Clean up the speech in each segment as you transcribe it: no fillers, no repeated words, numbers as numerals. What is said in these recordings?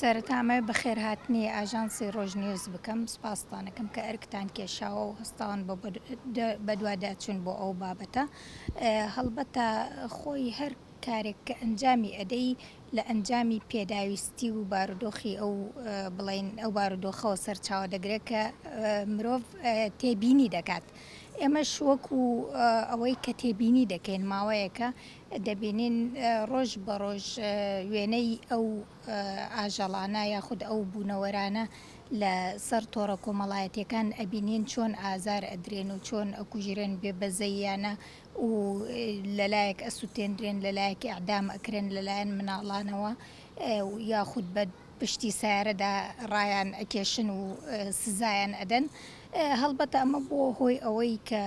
سەرەتامە بەخێر هاتنی ئاژانسی ڕۆژنیوز بکەم سپاستانەکەم کە ئەرکتان کێشاوە و هەستاون بە دوواداچوون بۆ ئەو بابەتە هەڵبەتە خۆی هەر کارێک کە ئەنجامی ئەدەی لە ئەنجامی پێداویستی و بارودۆخی ئەو بڵین ئەو بارودۆخەوە سەرچاوە دەگرێت کە مرۆڤ تێبینی دەکات. ئێمەش وەکو ئەوەی کە تێبینی دەکەین ماوەیەکە دەبینین ڕۆژ بە ڕۆژ وێنەی ئەو ئاژەڵانە یاخود ئەو بوونەوەرانە لە سەر تۆڕە کۆمەڵایەتیەکان ئەبینین چۆن ئازار ئەدرێن و چۆن ئەکوژرێن بێ بەزەیانە و لەلایەک ئەسووتێنرێن لەلایەکی ئەعدام ئەکرێن لەلایەن مناڵانەوە یاخود بە پشتی سیارەدا ڕایان ئەکێشن و سزایان ئەدەن. هەڵبەتە ئەمە بۆ هۆی ئەوەی کە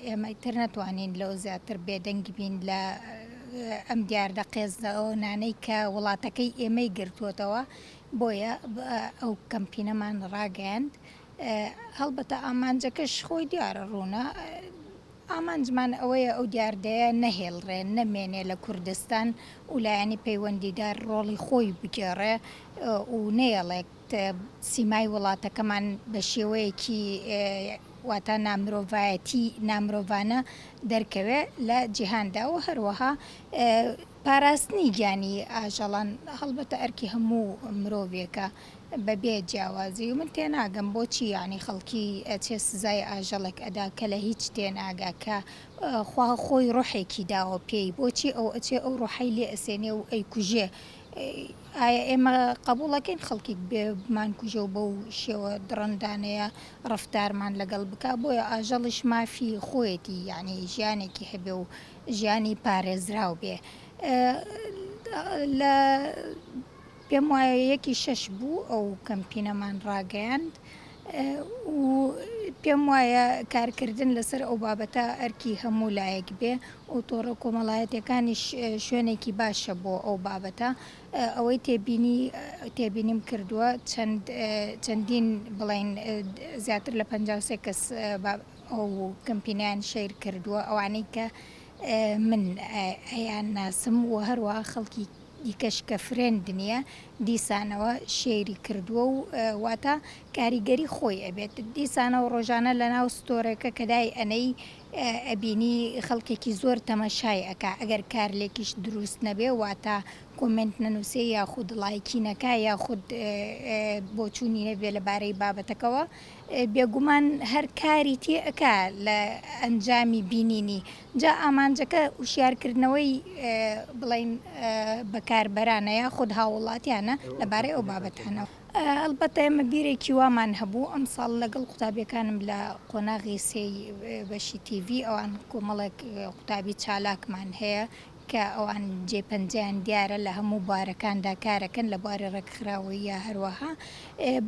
ئێمە تر نەتوانین لەو زیاتر بێدەنگ بین لە ئەم دیاردە قێزەوەنانەی کە وڵاتەکەی ئێمەی گرتووەتەوە بۆیە ئەو کەمپینەمان ڕاگەیاند. هەڵبەتە ئامانجەکەش خۆی دیارە ڕوونە ئامانجمان ئەوەیە ئەو دیاردەیە نەهێڵڕێن نەمێنێ لە کوردستان و لایەنی پەیوەندیدار ڕۆڵی خۆی بگێڕێ و نێڵێک سیمای وڵاتەکەمان بە شێوەیەکی واتە نامرۆڤایەتی نامرۆڤانە دەرکەوێ لە جیهاندا و هەروەها پاراستنی گیانی ئاژەڵان هەڵبەتە ئەرکی هەموو مرۆڤێکە بەبێ جیاوازی و من تێناگەم بۆچی یانی خەڵکی ئەچێ سزای ئاژەڵێک ئەدا کە لە هیچ تێناگا کە خوا خۆی ڕۆحێکی داوە پێی بۆچی ئەو ئەچێ ئەو ڕۆحەی لێ ئەسێنێ و ئەیکوژێ. ئایا ئێمە قبوڵەکەین خەڵکی بێمان کوژە و بەو شێوە دڕندانەیە ڕەفتارمان لەگەڵ بکە بۆیە ئاژەڵیش مافی خۆیەتی یعنی ژیانێکی هەبێ و ژیانی پارێزراو بێ. لە پێم وایە 1/6 بوو ئەو کەمپینەمان ڕاگەیاند و پێم وایە کارکردن لەسەر ئەو بابەتە ئەرکی هەموو لایەک بێ و تۆڕە کۆمەڵایەتیەکانیش شوێنێکی باشە بۆ ئەو بابەتە. ئەوەی تێبینیم کردووە چەندین بڵین زیاتر لە 53 کەس ئەو کەمپینیان شیر کردووە ئەوانەی کە من ئەیان ناسم و هەروەها خەڵکی دیکەش کە فرێند نییە دیسانەوە شێری کردووە و واتە کاریگەری خۆی ئەبێت دیسانەوە ڕۆژانە لە ناو ستۆرێکە کەدای ئەنەی ئەبینی خەڵکێکی زۆر تەمەشای ئەکا ئەگەر کارلێکیش دروست نەبێ واتە کۆمنت نەنووسێ یاخود لایکی نەکا یاخود بۆچوونی نەبێ لەبارەی بابەتەکەەوە بێگومان هەر کاری تێ ئەکا لە ئەنجامی بینینی جا ئامانجەکە وشیارکردنەوەی بڵین بەکاربەرانە یاخود هاوڵاتیانە لەبارەی ئەو بابەتانەوە. ئەلبەتە ئێمە بیرێکی وامان هەبوو ئەم ساڵ لەگەڵ قوتابیەکانم لە قۆناغی سێی بەشی تیڤ ئەوان کۆمەڵێک قوتابی چالاکمان هەیە کە ئەوان جێپەنجیان دیارە لە هەموو بارەکاندا کارەکەن لە بواری ڕێکخراوەیە یا هەروەها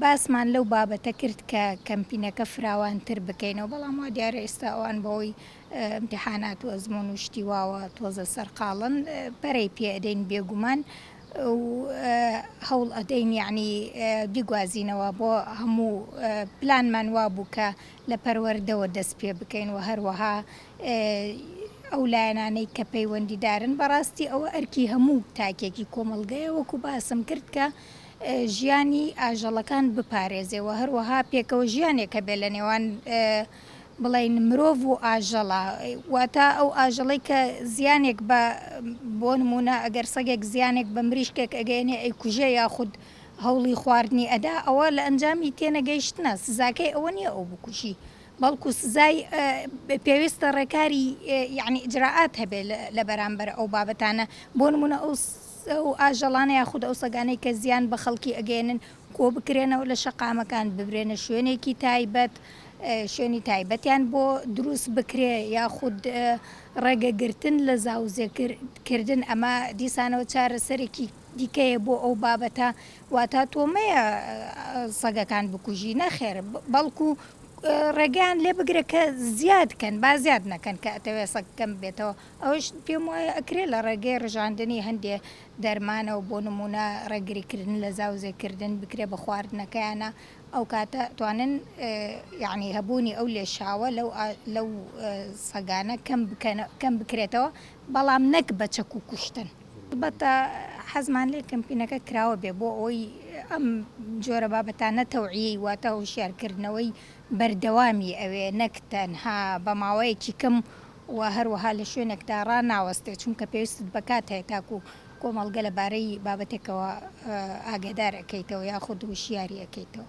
باسمان لەو بابەتە کرد کە کەمپینەکە فراوانتر بکەینەوە بەڵام وا دیارە ئێستا ئەوان بەوەی ئیمتیحانات و ئەزموون و شتی واوە تۆزە سەرقاڵن پەرەی پێدەین بێگومان و هەوڵ ئەدەین یعنی بیگوازینەوە بۆ هەموو پلانمان وا بوو کە لە پەروەردەوە دەست پێ بکەین و هەروەها ئەو لایەنانەی کە پەیوەندیدارن بەڕاستی ئەوە ئەرکی هەموو تاکێکی کۆمەڵگەیە وەکو باسم کرد کە ژیانی ئاژەڵەکان بپارێزێەوە هەروەها پێکەوە ژیانێکە بێ لە نێوان بڵین مرۆڤ و ئاژەڵە واتە ئەو ئاژەڵەی کە زیانێک بۆ نمونە ئەگەر سەگێک زیانێک بە مریشکێک ئەگەێنێ ئەیکوژێ یاخود هەوڵی خواردنی ئەدا ئەوە لە ئەنجامی تێنەگەیشتنە سزاکەی ئەوە نییە ئەو بکوژی بەڵکو سزای پێویستە ڕێکاری یعنی ئجراعات هەبێ لە بەرامبەر ئەو بابەتانە بۆ نمونە ئەو ئاژەڵانە یاخود ئەو سەگانەی کە زیان بە خەڵکی ئەگەێنن کۆ بکرێنەوە لە شەقامەکان ببرێنە شوێنێکی تایبەت شوێنی تایبەتیان بۆ دروست بکرێ یاخود ڕێگەگرتن لە زاوزێکردن ئەمە دیسانەوە چارەسەرێکی دیکەیە بۆ ئەو بابەتە واتە تۆمەیە سەگەکان بکوژی نەخێر بەڵکو ڕێگەیان لێ بگرێت کە زیادکەن با زیاد نەکەن کە ئەتەوێ سەگەکەم بێتەوە ئەوش پێم وایە ئەکرێت لە ڕێگەی ڕژاندنی هەندێ دەرمانەوە بۆ نمونە ڕێگریکردن لە زاوزێکردن بکرێ بە خواردنەکەیانە ئەو کاتە توانن یعنی هەبوونی ئەو لێشاوە لەو سەگانە کەم بکرێتەوە بەڵام نەک بە چەک و کوشتن. بەتە حەزمان لێ کەمپینەکە کراوە بێ بۆ ئەوەی ئەم جۆرە بابەتانە تەوعیەی واتە هوشیارکردنەوەی بەردەوامی ئەوێ نەک تەنها بە ماوەیەکی کەم و هەروەها لە شوێنێکدا ڕناوەستێت چونکە پێویستت بەکات هەیە تاکو کۆمەڵگە لەبارەی بابەتێکەوە ئاگادار ئەەکەیتەوە یاخود وشیاری ئەەکەیتەوە.